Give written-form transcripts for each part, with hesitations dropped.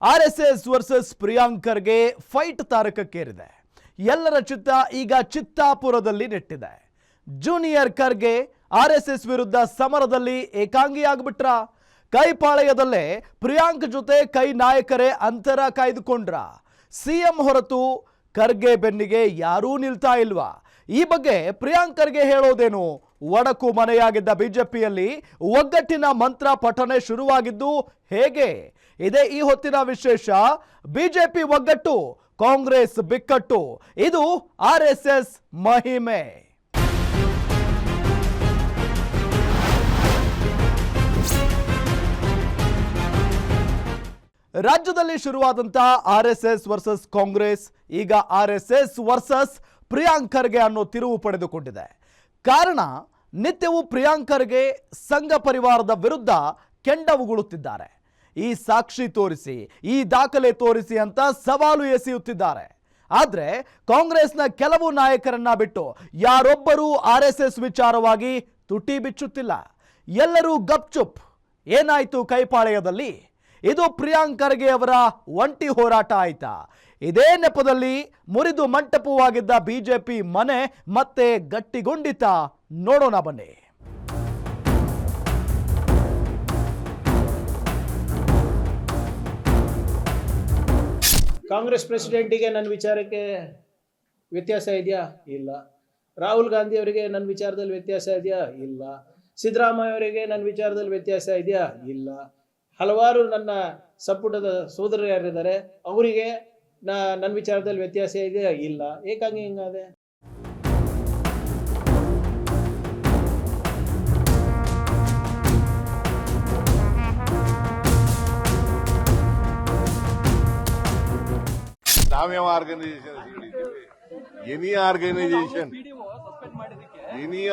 RSS versus Priyank Kharge fight ತಾರಕಕ್ಕೇರಿದೆ. ಎಲ್ಲರ ಚಿತ್ತ ಈಗ ಚಿತ್ತಾಪುರದಲ್ಲಿ ನೆಟ್ಟಿದೆ. ಜೂನಿಯರ್ ಖರ್ಗೆ ಆರ್ಎಸ್ಎಸ್ ವಿರುದ್ಧ ಸಮರದಲ್ಲಿ ಏಕಾಂಗಿಯಾಗ್ಬಿಟ್ರ? ಕೈಪಾಳೆಯದಲ್ಲೇ ಪ್ರಿಯಾಂಕ್ ಜೊತೆ ಕೈ ನಾಯಕರೇ ಅಂತರ ಕಾಯ್ದುಕೊಂಡ್ರ? ಸಿಎಂ ಹೊರತು ಖರ್ಗೆ ಬೆನ್ನಿಗೆ ಯಾರೂ ನಿಲ್ತಾ ಇಲ್ವಾ? ಈ ಬಗ್ಗೆ ಪ್ರಿಯಾಂಕ್ ಖರ್ಗೆ ಹೇಳೋದೇನು? ಒಡಕು ಮನೆಯಾಗಿದ್ದ ಬಿಜೆಪಿಯಲ್ಲಿ ಒಗ್ಗಟ್ಟಿನ ಮಂತ್ರ ಪಠನೆ ಶುರುವಾಗಿದ್ದು ಹೇಗೆ? ಇದೇ ಈ ಹೊತ್ತಿನ ವಿಶೇಷ. ಬಿಜೆಪಿ ಒಗ್ಗಟ್ಟು, ಕಾಂಗ್ರೆಸ್ ಬಿಕ್ಕಟ್ಟು, ಇದು ಆರ್ಎಸ್ಎಸ್ ಮಹಿಮೆ. ರಾಜ್ಯದಲ್ಲಿ ಶುರುವಾದಂತ ಆರ್ಎಸ್ಎಸ್ ವರ್ಸಸ್ ಕಾಂಗ್ರೆಸ್ ಈಗ ಆರ್ಎಸ್ಎಸ್ ವರ್ಸಸ್ ಪ್ರಿಯಾಂಕ್ ಖರ್ಗೆ ಅನ್ನೋ ತಿರುವು ಪಡೆದುಕೊಂಡಿದೆ. ಕಾರಣ, ನಿತ್ಯವೂ ಪ್ರಿಯಾಂಕ್ ಖರ್ಗೆ ಸಂಘ ಪರಿವಾರದ ವಿರುದ್ಧ ಕೆಂಡ ಉಗುಳುತ್ತಿದ್ದಾರೆ. ಈ ಸಾಕ್ಷಿ ತೋರಿಸಿ, ಈ ದಾಖಲೆ ತೋರಿಸಿ ಅಂತ ಸವಾಲು ಎಸೆಯುತ್ತಿದ್ದಾರೆ. ಆದ್ರೆ ಕಾಂಗ್ರೆಸ್ನ ಕೆಲವು ನಾಯಕರನ್ನ ಬಿಟ್ಟು ಯಾರೊಬ್ಬರೂ ಆರ್ಎಸ್ಎಸ್ ವಿಚಾರವಾಗಿ ತುಟಿ ಬಿಚ್ಚುತ್ತಿಲ್ಲ. ಎಲ್ಲರೂ ಗಪ್ಚುಪ್. ಏನಾಯ್ತು ಕೈಪಾಳೆಯದಲ್ಲಿ? ಇದು ಪ್ರಿಯಾಂಕ್ ಖರ್ಗೆ ಅವರ ಒಂಟಿ ಹೋರಾಟ ಆಯ್ತಾ? ಇದೇ ನೆಪದಲ್ಲಿ ಮುರಿದು ಮಂಟಪವಾಗಿದ್ದ ಬಿಜೆಪಿ ಮನೆ ಮತ್ತೆ ಗಟ್ಟಿಗೊಂಡಿತ? ನೋಡೋಣ ಬನ್ನಿ. ಕಾಂಗ್ರೆಸ್ ಪ್ರೆಸಿಡೆಂಟಿಗೆ ನನ್ನ ವಿಚಾರಕ್ಕೆ ವ್ಯತ್ಯಾಸ ಇದೆಯಾ? ಇಲ್ಲ. ರಾಹುಲ್ ಗಾಂಧಿ ಅವರಿಗೆ ನನ್ನ ವಿಚಾರದಲ್ಲಿ ವ್ಯತ್ಯಾಸ ಇದೆಯಾ? ಇಲ್ಲ. ಸಿದ್ದರಾಮಯ್ಯ ಅವರಿಗೆ ನನ್ನ ವಿಚಾರದಲ್ಲಿ ವ್ಯತ್ಯಾಸ ಇದೆಯಾ? ಇಲ್ಲ. ಹಲವಾರು ನನ್ನ ಸಂಪುಟದ ಸೋದರರು ಯಾರಿದ್ದಾರೆ ಅವರಿಗೆ ನನ್ನ ವಿಚಾರದಲ್ಲಿ ವ್ಯತ್ಯಾಸ ಇದೆಯಾ? ಇಲ್ಲ. ಏಕಾಂಗಿ ಹಿಂಗಾದೆ? ನಾವ್ಯಾವ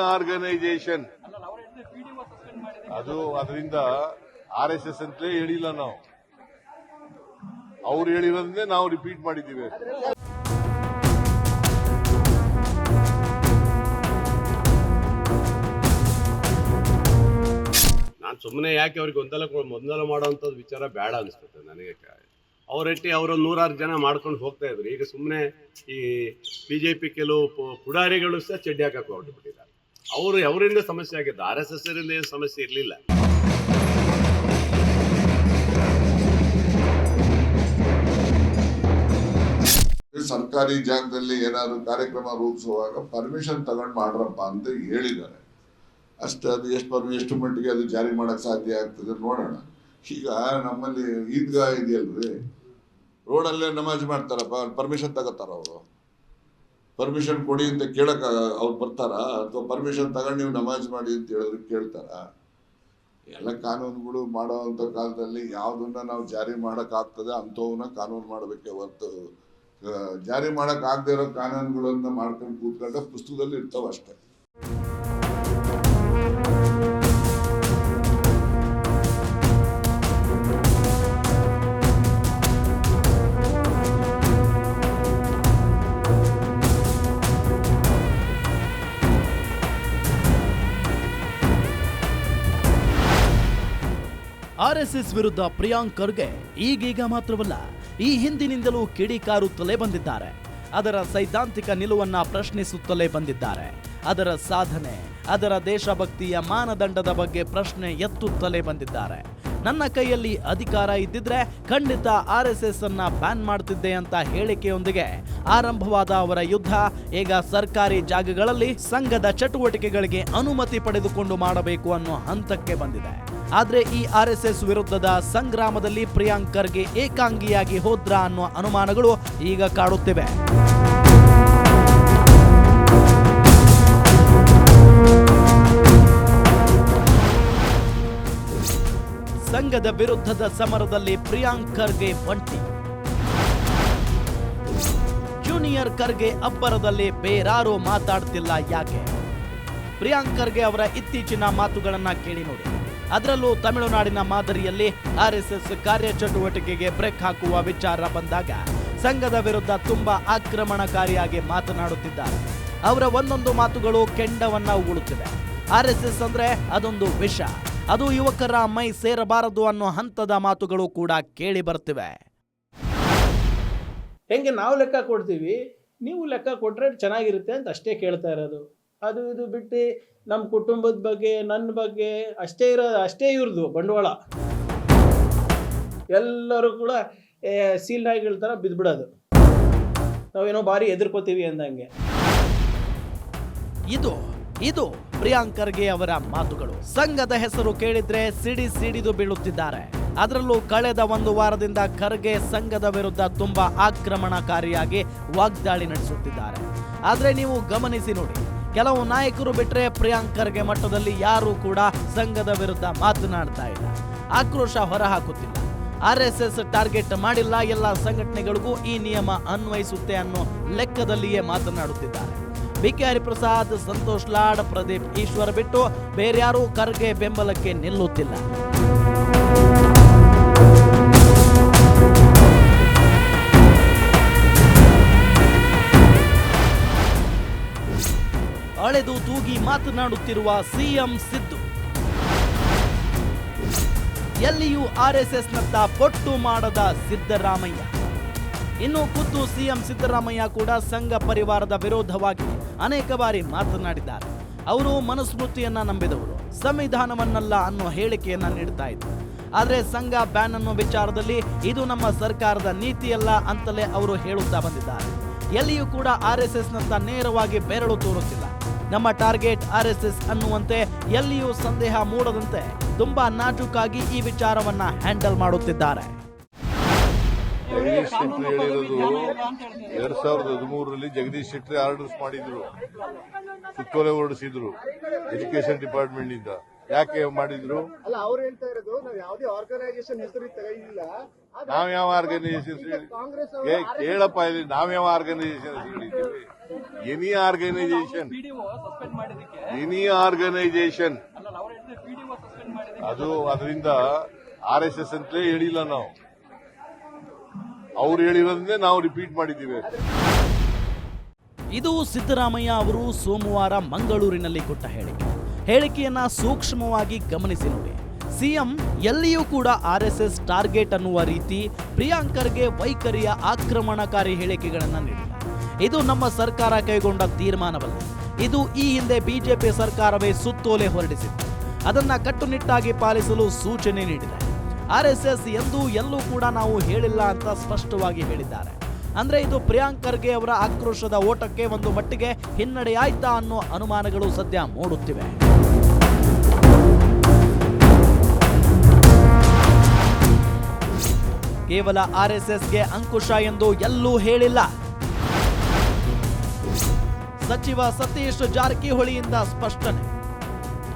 ಆರ್ಗನೈಸೇಷನ್ ಅದು ಅದರಿಂದ RSS ಅಂತಲೇ ಹೇಳಿಲ್ಲ ನಾವು. ಅವ್ರು ಹೇಳಿರೋದನ್ನೇ ನಾವು ರಿಪೀಟ್ ಮಾಡಿದ್ದೀವಿ. ನಾನು ಸುಮ್ಮನೆ ಯಾಕೆ ಅವ್ರಿಗೆ ಗೊಂದಲ ಮಾಡುವಂಥದ್ದು ವಿಚಾರ ಬೇಡ ಅನಿಸ್ತದೆ ನನಗೆ. ಅವರಟ್ಟಿ ಅವರು 106 ಜನ ಮಾಡ್ಕೊಂಡು ಹೋಗ್ತಾ ಇದ್ರು. ಈಗ ಸುಮ್ಮನೆ ಈ ಬಿಜೆಪಿ ಕೆಲವು ಪುಡಾರಿಗಳು ಸಹ ಚಡ್ಡಿ ಹಾಕಕ್ಕೆ ಹೊರಟುಬಿಟ್ಟಿದ್ದಾರೆ. ಅವರಿಂದ ಸಮಸ್ಯೆ ಆಗಿದ್ದು, RSS ರಿಂದ ಏನು ಸಮಸ್ಯೆ ಇರಲಿಲ್ಲ. ಸರ್ಕಾರಿ ಜಾಗದಲ್ಲಿ ಏನಾದ್ರು ಕಾರ್ಯಕ್ರಮ ರೂಪಿಸುವಾಗ ಪರ್ಮಿಷನ್ ತಗೊಂಡು ಮಾಡ್ರಪ್ಪ ಅಂತ ಹೇಳಿದ್ದಾರೆ ಅಷ್ಟೇ. ಅದು ಎಷ್ಟು ಮಟ್ಟಿಗೆ ಅದು ಜಾರಿ ಮಾಡಕ್ ಸಾಧ್ಯ ಆಗ್ತದೆ ನೋಡೋಣ. ಈಗ ನಮ್ಮಲ್ಲಿ ಈದ್ಗಾ ಇದೆಯಲ್ರಿ, ರೋಡಲ್ಲೇ ನಮಾಜ್ ಮಾಡ್ತಾರಪ್ಪ, ಪರ್ಮಿಷನ್ ತಗೋತಾರ ಅವರು? ಪರ್ಮಿಷನ್ ಕೊಡಿ ಅಂತ ಕೇಳಕ್ ಅವ್ರು ಬರ್ತಾರ? ಅಥವಾ ಪರ್ಮಿಷನ್ ತಗೊಂಡು ನೀವು ನಮಾಜ್ ಮಾಡಿ ಅಂತ ಹೇಳಿದ್ರೆ ಕೇಳ್ತಾರ? ಎಲ್ಲ ಕಾನೂನುಗಳು ಮಾಡೋವಂಥ ಕಾಲದಲ್ಲಿ ಯಾವುದನ್ನ ನಾವು ಜಾರಿ ಮಾಡಕ್ ಆಗ್ತದೆ ಅಂಥವನ್ನ ಕಾನೂನು ಮಾಡಬೇಕೆ ಹೊರತು ಜಾರಿ ಮಾಡಕ್ ಆಗದೆ ಇರೋ ಕಾನೂನುಗಳನ್ನ ಮಾಡ್ಕೊಂಡು ಕೂತ್ಕೊಂಡ ಪುಸ್ತಕದಲ್ಲಿ ಇರ್ತಾವ ಅಷ್ಟೇ. ಆರ್ಎಸ್ಎಸ್ ವಿರುದ್ಧ ಪ್ರಿಯಾಂಕ್ ಖರ್ಗೆ ಈಗೀಗ ಮಾತ್ರವಲ್ಲ, ಈ ಹಿಂದಿನಿಂದಲೂ ಕಿಡಿಕಾರುತ್ತಲೇ ಬಂದಿದ್ದಾರೆ. ಅದರ ಸೈದ್ಧಾಂತಿಕ ನಿಲುವನ್ನ ಪ್ರಶ್ನಿಸುತ್ತಲೇ ಬಂದಿದ್ದಾರೆ. ಅದರ ಸಾಧನೆ, ಅದರ ದೇಶಭಕ್ತಿಯ ಮಾನದಂಡದ ಬಗ್ಗೆ ಪ್ರಶ್ನೆ ಎತ್ತುತ್ತಲೇ ಬಂದಿದ್ದಾರೆ. ನನ್ನ ಕೈಯಲ್ಲಿ ಅಧಿಕಾರ ಇದ್ದಿದ್ರೆ ಖಂಡಿತ RSS ಅನ್ನ ಬ್ಯಾನ್ ಮಾಡ್ತಿದ್ದೆ ಅಂತ ಹೇಳಿಕೆಯೊಂದಿಗೆ ಆರಂಭವಾದ ಅವರ ಯುದ್ಧ ಈಗ ಸರ್ಕಾರಿ ಜಾಗಗಳಲ್ಲಿ ಸಂಘದ ಚಟುವಟಿಕೆಗಳಿಗೆ ಅನುಮತಿ ಪಡೆದುಕೊಂಡು ಮಾಡಬೇಕು ಅನ್ನೋ ಹಂತಕ್ಕೆ ಬಂದಿದೆ. ಆದ್ರೆ ಈ RSS ವಿರುದ್ಧದ ಸಂಗ್ರಾಮದಲ್ಲಿ ಪ್ರಿಯಾಂಕ್ ಖರ್ಗೆ ಏಕಾಂಗಿಯಾಗಿ ಹೋದ್ರ ಅನ್ನೋ ಅನುಮಾನಗಳು ಈಗ ಕಾಡುತ್ತಿವೆ. ಸಂಘದ ವಿರುದ್ಧದ ಸಮರದಲ್ಲಿ ಪ್ರಿಯಾಂಕ್ ಖರ್ಗೆ ಒಂಟಿ. ಜೂನಿಯರ್ ಖರ್ಗೆ ಅಬ್ಬರದಲ್ಲಿ ಬೇರಾರು ಮಾತಾಡ್ತಿಲ್ಲ ಯಾಕೆ? ಪ್ರಿಯಾಂಕ್ ಖರ್ಗೆ ಅವರ ಇತ್ತೀಚಿನ ಮಾತುಗಳನ್ನ ಕೇಳಿ ನೋಡಿ. ಅದರಲ್ಲೂ ತಮಿಳುನಾಡಿನ ಮಾದರಿಯಲ್ಲಿ RSS ಕಾರ್ಯಚಟುವಟಿಕೆಗೆ ಬ್ರೇಕ್ ಹಾಕುವ ವಿಚಾರ ಬಂದಾಗ ಸಂಘದ ವಿರುದ್ಧ ತುಂಬಾ ಆಕ್ರಮಣಕಾರಿಯಾಗಿ ಮಾತನಾಡುತ್ತಿದ್ದಾರೆ. ಅವರ ಒಂದೊಂದು ಮಾತುಗಳು ಕೆಂಡವನ್ನ ಉಗುಳುತ್ತಿದೆ. RSS ಅಂದ್ರೆ ಅದೊಂದು ವಿಷ, ಅದು ಯುವಕರ ಮೈ ಸೇರಬಾರದು ಅನ್ನೋ ಹಂತದ ಮಾತುಗಳು ಕೂಡ ಕೇಳಿ ಬರ್ತಿವೆ. ಹೆಂಗೆ ನಾವು ಲೆಕ್ಕ ಕೊಡ್ತೀವಿ, ನೀವು ಲೆಕ್ಕ ಕೊಟ್ಟರೆ ಚೆನ್ನಾಗಿರುತ್ತೆ ಅಂತ ಅಷ್ಟೇ ಕೇಳ್ತಾ ಇರೋದು. ಅದು ಇದು ಬಿಟ್ಟು ನಮ್ಮ ಕುಟುಂಬದ ಬಗ್ಗೆ, ನನ್ನ ಬಗ್ಗೆ ಅಷ್ಟೇ ಇವ್ರದ್ದು ಬಂಡವಾಳ. ಎಲ್ಲರೂ ಕೂಡ ಸೀಲ್ ನಾಯಿಗಳ ಥರ ಬಿದ್ದುಬಿಡೋದು, ನಾವೇನೋ ಭಾರಿ ಎದುರ್ಕೋತೀವಿ ಅಂದಂಗೆ. ಇದು ಪ್ರಿಯಾಂಕ್ ಖರ್ಗೆ ಅವರ ಮಾತುಗಳು. ಸಂಘದ ಹೆಸರು ಕೇಳಿದ್ರೆ ಸಿಡಿದು ಬೀಳುತ್ತಿದ್ದಾರೆ. ಅದರಲ್ಲೂ ಕಳೆದ ಒಂದು ವಾರದಿಂದ ಖರ್ಗೆ ಸಂಘದ ವಿರುದ್ಧ ತುಂಬಾ ಆಕ್ರಮಣಕಾರಿಯಾಗಿ ವಾಗ್ದಾಳಿ ನಡೆಸುತ್ತಿದ್ದಾರೆ. ಆದ್ರೆ ನೀವು ಗಮನಿಸಿ ನೋಡಿ, ಕೆಲವು ನಾಯಕರು ಬಿಟ್ರೆ ಪ್ರಿಯಾಂಕ್ ಖರ್ಗೆ ಮಟ್ಟದಲ್ಲಿ ಯಾರೂ ಕೂಡ ಸಂಘದ ವಿರುದ್ಧ ಮಾತನಾಡ್ತಾ ಇಲ್ಲ, ಆಕ್ರೋಶ ಹೊರಹಾಕುತ್ತಿಲ್ಲ. RSS ಟಾರ್ಗೆಟ್ ಮಾಡಿಲ್ಲ, ಎಲ್ಲ ಸಂಘಟನೆಗಳಿಗೂ ಈ ನಿಯಮ ಅನ್ವಯಿಸುತ್ತೆ ಅನ್ನೋ ಲೆಕ್ಕದಲ್ಲಿಯೇ ಮಾತನಾಡುತ್ತಿದ್ದಾರೆ. BK ಹರಿಪ್ರಸಾದ್, ಸಂತೋಷ್ ಲಾಡ್, ಪ್ರದೀಪ್ ಈಶ್ವರ್ ಬಿಟ್ಟು ಬೇರ್ಯಾರೂ ಖರ್ಗೆ ಬೆಂಬಲಕ್ಕೆ ನಿಲ್ಲುತ್ತಿಲ್ಲ. ಅಳೆದು ತೂಗಿ ಮಾತನಾಡುತ್ತಿರುವ ಸಿಎಂ ಸಿದ್ದು, ಎಲ್ಲಿಯೂ RSSನತ್ತ ಪೊಟ್ಟು ಮಾಡದ ಸಿದ್ದರಾಮಯ್ಯ. ಇನ್ನು ಖುದ್ದು ಸಿಎಂ ಸಿದ್ದರಾಮಯ್ಯ ಕೂಡ ಸಂಘ ಪರಿವಾರದ ವಿರೋಧವಾಗಿ ಅನೇಕ ಬಾರಿ ಮಾತನಾಡಿದ್ದಾರೆ. ಅವರು ಮನುಸ್ಮೃತಿಯನ್ನ ನಂಬಿದವರು, ಸಂವಿಧಾನವನ್ನಲ್ಲ ಅನ್ನೋ ಹೇಳಿಕೆಯನ್ನ ನೀಡ್ತಾ ಇದ್ರು. ಆದರೆ ಸಂಘ ಬ್ಯಾನ್ ಅನ್ನೋ ವಿಚಾರದಲ್ಲಿ ಇದು ನಮ್ಮ ಸರ್ಕಾರದ ನೀತಿಯಲ್ಲ ಅಂತಲೇ ಅವರು ಹೇಳುತ್ತಾ ಬಂದಿದ್ದಾರೆ. ಎಲ್ಲಿಯೂ ಕೂಡ RSSನತ್ತ ನೇರವಾಗಿ ಬೆರಳು ತೋರುತ್ತಿಲ್ಲ. ನಮ್ಮ ಟಾರ್ಗೆಟ್ RSS ಅನ್ನುವಂತೆ ಎಲ್ಲಿಯೂ ಸಂದೇಹ ಮೂಡದಂತೆ ತುಂಬಾ ನಾಜೂಕಾಗಿ ಈ ವಿಚಾರವನ್ನ ಹ್ಯಾಂಡಲ್ ಮಾಡುತ್ತಿದ್ದಾರೆ. ಜಗದೀಶ್ ಶೆಟ್ಟರ್ ಹೇಳಿರೋದು 2013ರಲ್ಲಿ ಜಗದೀಶ್ ಶೆಟ್ಟರ್ ಆರ್ಡರ್ಸ್ ಮಾಡಿದ್ರು, ಸುತ್ತೋಲೆ ಹೊರಡಿಸಿದ್ರು ಎಜುಕೇಶನ್ ಡಿಪಾರ್ಟ್ಮೆಂಟ್ ನಿಂದ. ಯಾಕೆ ಮಾಡಿದ್ರು? ಅಲ್ಲ, ಅವ್ರು ಹೇಳ್ತಾ ಇರೋದು ನಾವು ಯಾವುದೇ ಆರ್ಗನೈಸೇಷನ್ ಹೆಸರು ತೆಗೆದಿಲ್ಲ. ನಾವ್ ಯಾವ ಆರ್ಗನೈಸೇಷನ್ ಕೇಳಪ್ಪ, ಇಲ್ಲಿ ನಾವ್ ಯಾವ ಆರ್ಗನೈಸೇಷನ್ ಹೇಳಿದ್ದೀವಿ? ಎನಿ ಆರ್ಗನೈಸೇಷನ್ ಅದು ಅದರಿಂದ RSS ಅಂತಲೇ ಹೇಳಿಲ್ಲ ನಾವು. ಅವ್ರು ಹೇಳಿರೋದನ್ನೇ ನಾವು ರಿಪೀಟ್ ಮಾಡಿದ್ದೀವಿ. ಇದು ಸಿದ್ದರಾಮಯ್ಯ ಅವರು ಸೋಮವಾರ ಮಂಗಳೂರಿನಲ್ಲಿ ಕೊಟ್ಟ ಹೇಳಿಕೆಯನ್ನ ಸೂಕ್ಷ್ಮವಾಗಿ ಗಮನಿಸಿ ನೋಡಿ. ಸಿಎಂ ಎಲ್ಲಿಯೂ ಕೂಡ RSS ಟಾರ್ಗೆಟ್ ಅನ್ನುವ ರೀತಿ ಪ್ರಿಯಾಂಕ್ ಖರ್ಗೆ ವೈಖರಿಯ ಆಕ್ರಮಣಕಾರಿ ಹೇಳಿಕೆಗಳನ್ನು ನೀಡಿಲ್ಲ. ಇದು ನಮ್ಮ ಸರ್ಕಾರ ಕೈಗೊಂಡ ತೀರ್ಮಾನವಲ್ಲ. ಇದು ಈ ಹಿಂದೆ ಬಿಜೆಪಿ ಸರ್ಕಾರವೇ ಸುತ್ತೋಲೆ ಹೊರಡಿಸಿತ್ತು. ಅದನ್ನ ಕಟ್ಟುನಿಟ್ಟಾಗಿ ಪಾಲಿಸಲು ಸೂಚನೆ ನೀಡಿದೆ. RSS ಎಂದೂ ಎಲ್ಲೂ ಕೂಡ ನಾವು ಹೇಳಿಲ್ಲ ಅಂತ ಸ್ಪಷ್ಟವಾಗಿ ಹೇಳಿದ್ದಾರೆ. ಅಂದ್ರೆ ಇದು ಪ್ರಿಯಾಂಕ್ ಖರ್ಗೆ ಅವರ ಆಕ್ರೋಶದ ಓಟಕ್ಕೆ ಒಂದು ಮಟ್ಟಿಗೆ ಹಿನ್ನಡೆಯಾಯ್ತಾ ಅನ್ನೋ ಅನುಮಾನಗಳು ಸದ್ಯ ಮೂಡುತ್ತಿವೆ. ಕೇವಲ RSSಗೆ ಅಂಕುಶ ಎಂದು ಎಲ್ಲೂ ಹೇಳಿಲ್ಲ. ಸಚಿವ ಸತೀಶ್ ಜಾರಕಿಹೊಳಿಯಿಂದ ಸ್ಪಷ್ಟನೆ.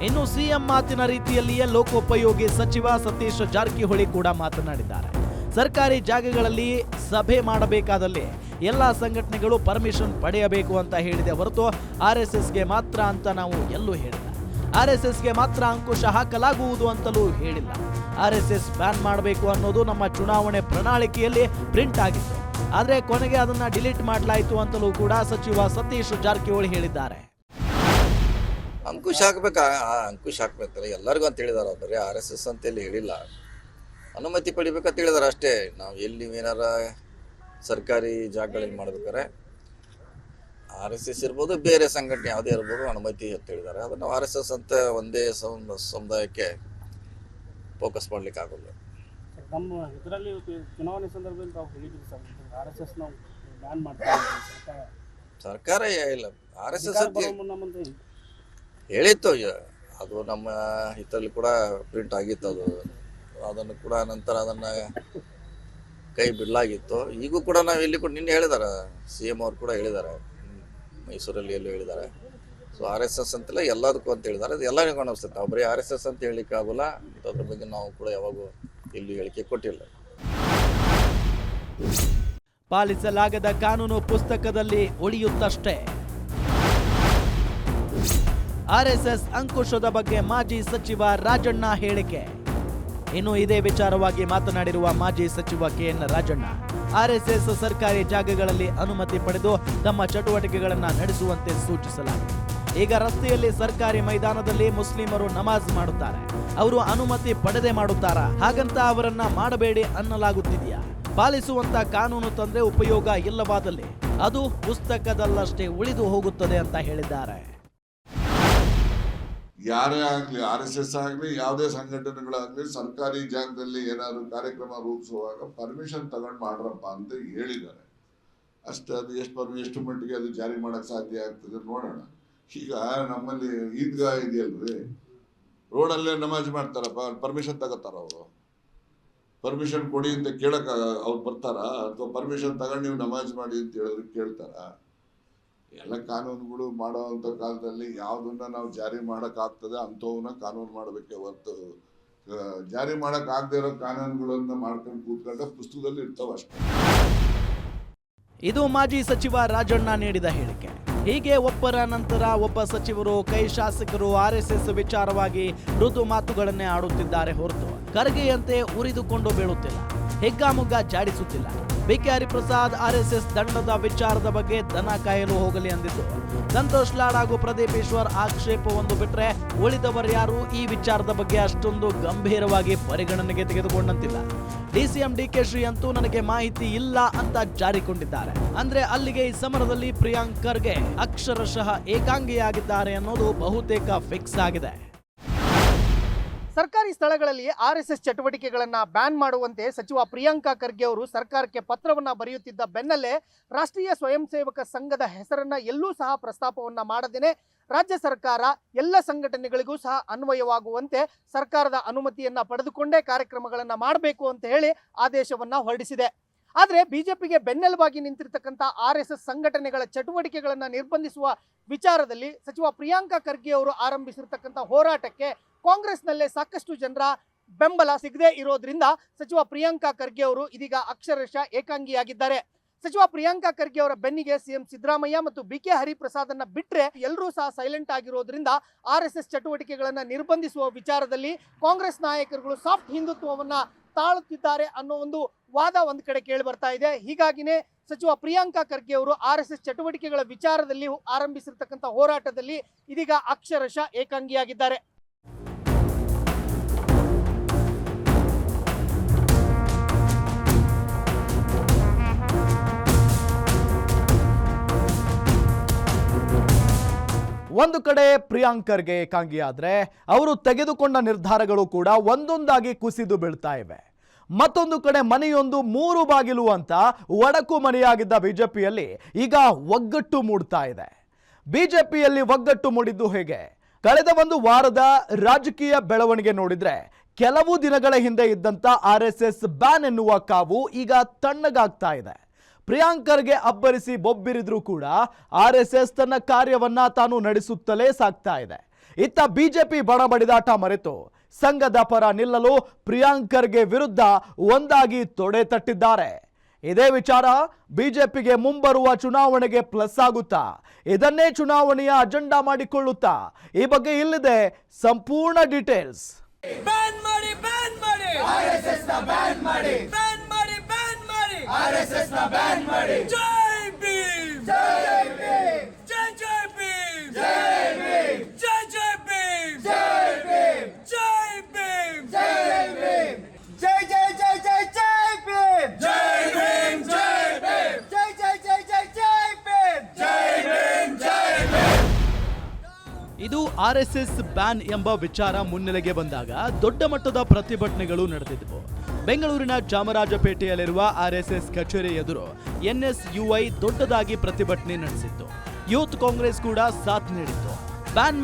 ಇನ್ನು ಸಿಎಂ ಮಾತಿನ ರೀತಿಯಲ್ಲಿಯೇ ಲೋಕೋಪಯೋಗಿ ಸಚಿವ ಸತೀಶ್ ಜಾರಕಿಹೊಳಿ ಕೂಡ ಮಾತನಾಡಿದ್ದಾರೆ. ಸರ್ಕಾರಿ ಜಾಗಗಳಲ್ಲಿ ಸಭೆ ಮಾಡಬೇಕಾದಲ್ಲಿ ಎಲ್ಲ ಸಂಘಟನೆಗಳು ಪರ್ಮಿಷನ್ ಪಡೆಯಬೇಕು ಅಂತ ಹೇಳಿದೆ ಹೊರತು RSSಗೆ ಮಾತ್ರ ಅಂತ ನಾವು ಎಲ್ಲೂ ಹೇಳಿಲ್ಲ. RSSಗೆ ಮಾತ್ರ ಅಂಕುಶ ಹಾಕಲಾಗುವುದು ಅಂತಲೂ ಹೇಳಿಲ್ಲ. RSS ಬ್ಯಾನ್ ಮಾಡಬೇಕು ಅನ್ನೋದು ನಮ್ಮ ಚುನಾವಣೆ ಪ್ರಣಾಳಿಕೆಯಲ್ಲಿ ಪ್ರಿಂಟ್ ಆಗಿತ್ತು. ಆದರೆ ಕೊನೆಗೆ ಅದನ್ನ ಡಿಲೀಟ್ ಮಾಡಲಾಯಿತು ಅಂತಲೂ ಕೂಡ ಸಚಿವ ಸತೀಶ್ ಜಾರಕಿಹೊಳಿ ಹೇಳಿದ್ದಾರೆ. ಅಂಕುಶ ಹಾಕ್ಬೇಕಲ್ಲ ಎಲ್ಲರಿಗೂ ಅಂತ ಹೇಳಿದಾರೆ. ಬರೀ RSS ಅಂತೇಳಿ ಹೇಳಿಲ್ಲ, ಅನುಮತಿ ಪಡಿಬೇಕಂತ ಹೇಳಿದಾರೆ ಅಷ್ಟೇ. ನಾವು ಎಲ್ಲಿ ಏನಾರ ಸರ್ಕಾರಿ ಜಾಗಗಳಲ್ಲಿ ಮಾಡ್ಬೇಕಾರೆ RSS ಇರ್ಬೋದು, ಬೇರೆ ಸಂಘಟನೆ ಯಾವುದೇ ಇರ್ಬೋದು, ಅನುಮತಿ ಅಂತ ಹೇಳಿದ್ದಾರೆ. ಅದನ್ನು RSS ಅಂತ ಒಂದೇ ಸಮುದಾಯಕ್ಕೆ ಫೋಕಸ್ ಮಾಡ್ಲಿಕ್ಕೆ ಆಗೋಲ್ಲ. ನಮ್ಮ ಇದರಲ್ಲಿ ಚುನಾವಣೆ ಸಂದರ್ಭದಲ್ಲಿ ನಾವು ಹೇಳಿದ್ವಿ ಸರ್, RSS ನಾವು ಬ್ಯಾನ್ ಮಾಡ್ತಾ ಸರ್ಕಾರ ಇಲ್ಲ RSS ಅಂತ ಹೇಳಿತ್ತು. ಅದು ನಮ್ಮ ಇದರಲ್ಲಿ ಕೂಡ ಪ್ರಿಂಟ್ ಆಗಿತ್ತು. ಅದನ್ನು ಕೂಡ ನಂತರ ಅದನ್ನ ಕೈ ಬಿಡಲಾಗಿತ್ತು. ಈಗೂ ಕೂಡ ನಾವು ಇಲ್ಲಿ ಕೂಡ ನಿನ್ನೆ ಹೇಳಿದಾರೆ, CM ಅವ್ರು ಕೂಡ ಹೇಳಿದ್ದಾರೆ, ಮೈಸೂರಲ್ಲಿ ಎಲ್ಲೂ ಹೇಳಿದ್ದಾರೆ. ಸೊ RSS ಅಂತೆಲ್ಲ ಎಲ್ಲದಕ್ಕೂ ಅಂತ ಹೇಳಿದ್ದಾರೆ. ಅದು ಎಲ್ಲರಿಗೂ ಅನಿಸ್ತದೆ. ನಾವು ಬರೀ RSS ಅಂತ ಹೇಳಿಕ್ಕೆ ಆಗೋಲ್ಲ. ಅದ್ರ ಬಗ್ಗೆ ನಾವು ಕೂಡ ಯಾವಾಗೂ ಇಲ್ಲಿ ಹೇಳಿಕೆ ಕೊಟ್ಟಿಲ್ಲ. ಪಾಲಿಸಲಾಗದ ಕಾನೂನು ಪುಸ್ತಕದಲ್ಲಿ ಉಳಿಯುತ್ತಷ್ಟೇ. RSS ಅಂಕುಶದ ಬಗ್ಗೆ ಮಾಜಿ ಸಚಿವ ರಾಜಣ್ಣ ಹೇಳಿಕೆ. ಇನ್ನು ಇದೇ ವಿಚಾರವಾಗಿ ಮಾತನಾಡಿರುವ ಮಾಜಿ ಸಚಿವ KN ರಾಜಣ್ಣ, RSS ಸರ್ಕಾರಿ ಜಾಗಗಳಲ್ಲಿ ಅನುಮತಿ ಪಡೆದು ತಮ್ಮ ಚಟುವಟಿಕೆಗಳನ್ನು ನಡೆಸುವಂತೆ ಸೂಚಿಸಲಾಗಿದೆ. ಈಗ ರಸ್ತೆಯಲ್ಲಿ ಸರ್ಕಾರಿ ಮೈದಾನದಲ್ಲಿ ಮುಸ್ಲಿಮರು ನಮಾಜ್ ಮಾಡುತ್ತಾರೆ, ಅವರು ಅನುಮತಿ ಪಡೆದೇ ಮಾಡುತ್ತಾರಾ? ಹಾಗಂತ ಅವರನ್ನ ಮಾಡಬೇಡಿ ಅನ್ನಲಾಗುತ್ತಿದೆಯಾ? ಪಾಲಿಸುವಂತ ಕಾನೂನು ತಂದ್ರೆ ಉಪಯೋಗ ಇಲ್ಲವಾದಲ್ಲಿ ಅದು ಪುಸ್ತಕದಲ್ಲಷ್ಟೇ ಉಳಿದು ಹೋಗುತ್ತದೆ ಅಂತ ಹೇಳಿದ್ದಾರೆ. ಯಾರೇ ಆಗ್ಲಿ, RSS ಆಗ್ಲಿ, ಯಾವುದೇ ಸಂಘಟನೆಗಳಾಗ್ಲಿ, ಸರ್ಕಾರಿ ಜಾಗದಲ್ಲಿ ಏನಾದ್ರು ಕಾರ್ಯಕ್ರಮ ರೂಪಿಸುವಾಗ ಪರ್ಮಿಷನ್ ತಗೊಂಡು ಮಾಡ್ರಪ್ಪ ಅಂತ ಹೇಳಿದ್ದಾರೆ ಅಷ್ಟೇ. ಅದು ಎಷ್ಟು ಮಟ್ಟಿಗೆ ಅದು ಜಾರಿ ಮಾಡಕ್ ಸಾಧ್ಯ ಆಗ್ತದೆ ನೋಡೋಣ. ಈಗ ನಮ್ಮಲ್ಲಿ ಈದ್ಗಾ ಇದೆಯಲ್ರಿ, ರೋಡಲ್ಲೇ ನಮಾಜ್ ಮಾಡ್ತಾರಪ್ಪ, ಪರ್ಮಿಷನ್ ತಗೋತಾರ ಅವರು? ಪರ್ಮಿಷನ್ ಕೊಡಿ ಅಂತ ಕೇಳಕ್ ಅವ್ರು ಬರ್ತಾರ? ಅಥವಾ ಪರ್ಮಿಷನ್ ತಗೊಂಡು ನೀವು ನಮಾಜ್ ಮಾಡಿ ಅಂತ ಹೇಳಿದ್ರೆ ಕೇಳ್ತಾರ? ಎಲ್ಲ ಕಾನೂನುಗಳು ಮಾಡೋವಂಥ ಕಾಲದಲ್ಲಿ ಯಾವುದನ್ನ ನಾವು ಜಾರಿ ಮಾಡೋಕ್ಕಾಗ್ತದೆ ಅಂಥವನ್ನ ಕಾನೂನು ಮಾಡಬೇಕೆ ಹೊರತು ಜಾರಿ ಮಾಡೋಕ್ಕಾಗದೇ ಇರೋ ಕಾನೂನುಗಳನ್ನ ಮಾಡ್ಕೊಂಡು ಕೂತ್ಕೊಂಡ ಪುಸ್ತಕದಲ್ಲಿ ಇರ್ತಾವ ಅಷ್ಟೇ. ಇದು ಮಾಜಿ ಸಚಿವ ರಾಜಣ್ಣ ನೀಡಿದ ಹೇಳಿಕೆ. ಹೀಗೆ ಒಬ್ಬರ ನಂತರ ಒಬ್ಬ ಸಚಿವರು, ಕೈ ಶಾಸಕರು RSS ವಿಚಾರವಾಗಿ ಮೃದು ಮಾತುಗಳನ್ನೇ ಆಡುತ್ತಿದ್ದಾರೆ ಹೊರತು ಖರ್ಗೆಯಂತೆ ಉರಿದುಕೊಂಡು ಬೀಳುತ್ತಿಲ್ಲ, ಹಿಗ್ಗಾಮುಗ್ಗಾ ಜಾಡಿಸುತ್ತಿಲ್ಲ. BK ಹರಿಪ್ರಸಾದ್ RSS ದಂಡದ ವಿಚಾರದ ಬಗ್ಗೆ ದನ ಕಾಯಲು ಹೋಗಲಿ ಅಂದಿದ್ದು ಸಂತೋಷ್ ಲಾಡ್ ಹಾಗೂ ಪ್ರದೀಪ್ ಈಶ್ವರ್ ಆಕ್ಷೇಪವೊಂದು ಬಿಟ್ರೆ ಉಳಿದವರ್ಯಾರು ಈ ವಿಚಾರದ ಬಗ್ಗೆ ಅಷ್ಟೊಂದು ಗಂಭೀರವಾಗಿ ಪರಿಗಣನೆಗೆ ತೆಗೆದುಕೊಂಡಂತಿಲ್ಲ. DCM DK ಶ್ರೀ ಅಂತೂ ನನಗೆ ಮಾಹಿತಿ ಇಲ್ಲ ಅಂತ ಜಾರಿಕೊಂಡಿದ್ದಾರೆ. ಅಂದ್ರೆ ಅಲ್ಲಿಗೆ ಈ ಸಮರದಲ್ಲಿ ಪ್ರಿಯಾಂಕ್ ಖರ್ಗೆ ಅಕ್ಷರಶಃ ಏಕಾಂಗಿಯಾಗಿದ್ದಾರೆ ಅನ್ನೋದು ಬಹುತೇಕ ಫಿಕ್ಸ್ ಆಗಿದೆ. ಸರ್ಕಾರಿ ಸ್ಥಳಗಳಲ್ಲಿ RSS ಚಟುವಟಿಕೆಗಳನ್ನ ಬ್ಯಾನ್ ಮಾಡುವಂತೆ ಸಚಿವ ಪ್ರಿಯಾಂಕ್ ಖರ್ಗೆ ಅವರು ಸರ್ಕಾರಕ್ಕೆ ಪತ್ರವನ್ನ ಬರೆಯುತ್ತಿದ್ದ ಬೆನ್ನಲ್ಲೇ ರಾಷ್ಟ್ರೀಯ ಸ್ವಯಂ ಸೇವಕ ಸಂಘದ ಹೆಸರನ್ನ ಎಲ್ಲೂ ಸಹ ಪ್ರಸ್ತಾಪವನ್ನ ಮಾಡದೇನೆ ರಾಜ್ಯ ಸರ್ಕಾರ ಎಲ್ಲ ಸಂಘಟನೆಗಳಿಗೂ ಸಹ ಅನ್ವಯವಾಗುವಂತೆ ಸರ್ಕಾರದ ಅನುಮತಿಯನ್ನ ಪಡೆದುಕೊಂಡೇ ಕಾರ್ಯಕ್ರಮಗಳನ್ನ ಮಾಡಬೇಕು ಅಂತ ಹೇಳಿ ಆದೇಶವನ್ನ ಹೊರಡಿಸಿದೆ. ಆದರೆ ಬಿಜೆಪಿಗೆ ಬೆನ್ನೆಲುಬಾಗಿ ನಿಂತಿರ್ತಕ್ಕಂಥ RSS ಸಂಘಟನೆಗಳ ಚಟುವಟಿಕೆಗಳನ್ನು ನಿರ್ಬಂಧಿಸುವ ವಿಚಾರದಲ್ಲಿ ಸಚಿವ ಪ್ರಿಯಾಂಕ್ ಖರ್ಗೆ ಅವರು ಆರಂಭಿಸಿರ್ತಕ್ಕಂಥ ಹೋರಾಟಕ್ಕೆ ಕಾಂಗ್ರೆಸ್ನಲ್ಲೇ ಸಾಕಷ್ಟು ಜನರ ಬೆಂಬಲ ಸಿಗದೇ ಇರೋದ್ರಿಂದ ಸಚಿವ ಪ್ರಿಯಾಂಕ್ ಖರ್ಗೆ ಅವರು ಇದೀಗ ಅಕ್ಷರಶಃ ಏಕಾಂಗಿಯಾಗಿದ್ದಾರೆ. ಸಚಿವ ಪ್ರಿಯಾಂಕ್ ಖರ್ಗೆ ಅವರ ಬೆನ್ನಿಗೆ CM ಸಿದ್ದರಾಮಯ್ಯ ಮತ್ತು BK ಹರಿಪ್ರಸಾದ್ ಅನ್ನ ಬಿಟ್ರೆ ಎಲ್ಲರೂ ಸಹ ಸೈಲೆಂಟ್ ಆಗಿರೋದ್ರಿಂದ RSS ಚಟುವಟಿಕೆಗಳನ್ನು ನಿರ್ಬಂಧಿಸುವ ವಿಚಾರದಲ್ಲಿ ಕಾಂಗ್ರೆಸ್ ನಾಯಕರುಗಳು ಸಾಫ್ಟ್ ಹಿಂದುತ್ವವನ್ನ ತಾಳುತ್ತಿದ್ದಾರೆ ಅನ್ನೋ ಒಂದು ವಾದ ಒಂದು ಕಡೆ ಕೇಳಿ ಬರ್ತಾ ಇದೆ. ಹೀಗಾಗಿನೇ ಸಚಿವ ಪ್ರಿಯಾಂಕ್ ಖರ್ಗೆ ಅವರು RSS ಚಟುವಟಿಕೆಗಳ ವಿಚಾರದಲ್ಲಿ ಆರಂಭಿಸಿರ್ತಕ್ಕಂಥ ಹೋರಾಟದಲ್ಲಿ ಇದೀಗ ಅಕ್ಷರಶಃ ಏಕಾಂಗಿಯಾಗಿದ್ದಾರೆ. ಒಂದು ಕಡೆ ಪ್ರಿಯಾಂಕ್ ಖರ್ಗೆ ಏಕಾಂಗಿಯಾದ್ರೆ ಅವರು ತೆಗೆದುಕೊಂಡ ನಿರ್ಧಾರಗಳು ಕೂಡ ಒಂದೊಂದಾಗಿ ಕುಸಿದು ಬೀಳ್ತಾ ಇವೆ. ಮತ್ತೊಂದು ಕಡೆ ಮನೆಯೊಂದು ಮೂರು ಬಾಗಿಲು ಅಂತ ಒಡಕು ಮನೆಯಾಗಿದ್ದ ಬಿಜೆಪಿಯಲ್ಲಿ ಈಗ ಒಗ್ಗಟ್ಟು ಮೂಡ್ತಾ ಇದೆ. ಬಿಜೆಪಿಯಲ್ಲಿ ಒಗ್ಗಟ್ಟು ಮೂಡಿದ್ದು ಹೇಗೆ? ಕಳೆದ ಒಂದು ವಾರದ ರಾಜಕೀಯ ಬೆಳವಣಿಗೆ ನೋಡಿದ್ರೆ ಕೆಲವು ದಿನಗಳ ಹಿಂದೆ ಇದ್ದಂತ RSS ಬ್ಯಾನ್ ಎನ್ನುವ ಕಾವು ಈಗ ತಣ್ಣಗಾಗ್ತಾ ಇದೆ. ಪ್ರಿಯಾಂಕ್ ಖರ್ಗೆ ಅಬ್ಬರಿಸಿ ಬೊಬ್ಬಿರಿದ್ರೂ ಕೂಡ RSS ತನ್ನ ಕಾರ್ಯವನ್ನ ತಾನು ನಡೆಸುತ್ತಲೇ ಸಾಗ್ತಾ ಇದೆ. ಇತ್ತ ಬಿಜೆಪಿ ಬಡಬಡಿದಾಟ ಮರೆತು ಸಂಘದ ಪರ ನಿಲ್ಲಲು ಪ್ರಿಯಾಂಕ್ ಖರ್ಗೆ ವಿರುದ್ಧ ಒಂದಾಗಿ ತೊಡೆ ತಟ್ಟಿದ್ದಾರೆ. ಇದೇ ವಿಚಾರ ಬಿಜೆಪಿಗೆ ಮುಂಬರುವ ಚುನಾವಣೆಗೆ ಪ್ಲಸ್ ಆಗುತ್ತಾ? ಇದನ್ನೇ ಚುನಾವಣೆಯ ಅಜೆಂಡಾ ಮಾಡಿಕೊಳ್ಳುತ್ತಾ? ಈ ಬಗ್ಗೆ ಇಲ್ಲಿದೆ ಸಂಪೂರ್ಣ ಡೀಟೇಲ್ಸ್. ಬ್ಯಾನ್ ಮಾಡಿ ಬ್ಯಾನ್ ಮಾಡಿ RSS ನ ಬ್ಯಾನ್ ಮಾಡಿ ಬ್ಯಾನ್ ಮಾಡಿ ಬ್ಯಾನ್ ಮಾಡಿ RSS ನ ಬ್ಯಾನ್ ಮಾಡಿ. ಜೈ ಭೀಮ್ ಜೈ ಭೀಮ್ ಜೈ ಜೈ ಭೀಮ್ ಜೈ ಭೀಮ್ ಜೈ ಜೈ ಭೀಮ್ ಜೈ ಭೀಮ್ ಜೈ ಭೀಮ್ ಜೈ ಭೀಮ್ ಜೈ ಜೈ ಜೈ ಜೈ ಜೈ ಭೀಮ್ ಜೈ ಭೀಮ್ ಜೈ ಭೀಮ್ ಜೈ ಜೈ ಜೈ ಜೈ ಜೈ ಭೀಮ್ ಜೈ ಭೀಮ್ ಜೈ ಭೀಮ್. ಇದು RSS ಬ್ಯಾನ್ ಎಂಬ ವಿಚಾರ ಮುನ್ನೆಲೆಗೆ ಬಂದಾಗ ದೊಡ್ಡ ಮಟ್ಟದ ಪ್ರತಿಭಟನೆಗಳು ನಡೆದಿದ್ದವು. ಬೆಂಗಳೂರಿನ ಚಾಮರಾಜಪೇಟೆಯಲ್ಲಿರುವ RSS ಕಚೇರಿ ಎದುರು NSUI ದೊಡ್ಡದಾಗಿ ಪ್ರತಿಭಟನೆ ನಡೆಸಿತ್ತು. ಯೂತ್ ಕಾಂಗ್ರೆಸ್ ಕೂಡ ಸಾಥ್ ನೀಡಿತ್ತು. ಬ್ಯಾನ್